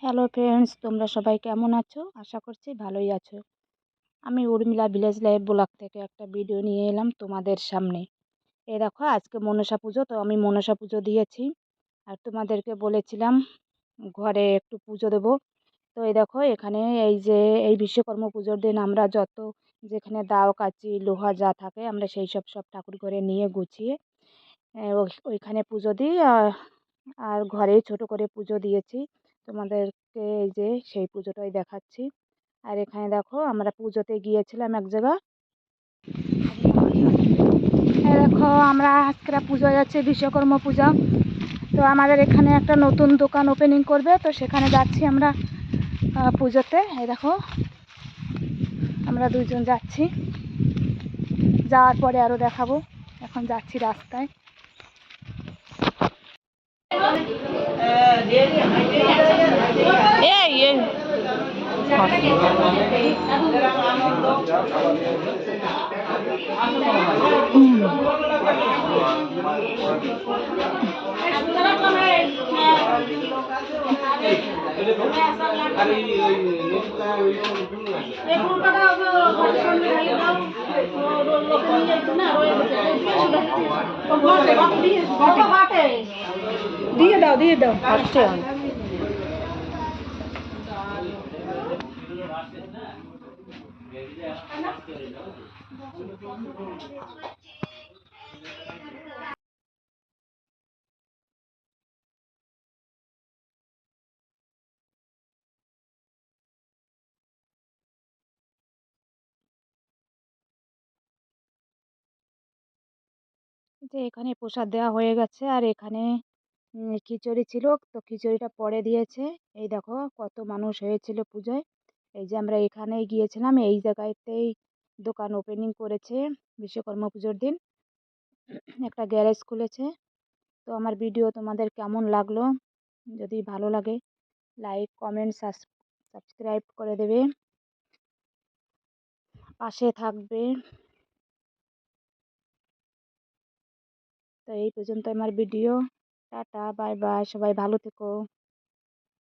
Hello friends, তোমরা সবাই কেমন আছো? আশা করছি ভালোই আছো। আমি উর্মিলা ভিলেজ লাইফ ব্লগ থেকে একটা ভিডিও নিয়ে এলাম তোমাদের সামনে। এই দেখো, আজকে মনসা পুজো, তো আমি মনসা পুজো দিয়েছি আর তোমাদেরকে বলেছিলাম ঘরে একটু পুজো দেব। তো এই দেখো, এখানে এই যে এই বিশ্বকর্মা পুজোর দিন আমরা যত যেখানে দাও কাচি লোহা যা থাকে আমরা সেই সব ঠাকুর ঘরে নিয়ে গুছিয়ে ওইখানে পুজো দিই। আর ঘরেই ছোট করে পুজো দিয়েছি তোমাদেরকে, এই যে সেই পুজোটাই দেখাচ্ছি। আর এখানে দেখো, আমরা পুজোতে গিয়েছিলাম এক জায়গা। দেখো, আমরা আজকে পুজো যাচ্ছি বিশ্বকর্মা পূজা। তো আমাদের এখানে একটা নতুন দোকান ওপেনিং করবে, তো সেখানে যাচ্ছি আমরা পুজোতে। এই দেখো, আমরা দুজন যাচ্ছি, যাওয়ার পরে আরও দেখাবো। এখন যাচ্ছি রাস্তায়। দিয়ে দাও আসছে। যে এখানে প্রসাদ দেওয়া হয়ে গেছে, আর এখানে খিচুড়ি ছিল, তো খিচুড়িটা পরে দিয়েছে। এই দেখো কত মানুষ হয়েছিল পুজোয়। এই যে আমরা এখানেই গিয়েছিলাম, এই জায়গাতেই দোকান ওপেনিং করেছে বিশ্বকর্মা পুজোর দিন, একটা গ্যারেজ খুলেছে। তো আমার ভিডিও তোমাদের কেমন লাগলো? যদি ভালো লাগে লাইক কমেন্ট সাবস্ক্রাইব করে দেবে, পাশে থাকবে। তো এই পর্যন্ত আমার ভিডিও। টাটা, বাই বাই, সবাই ভালো থেকো।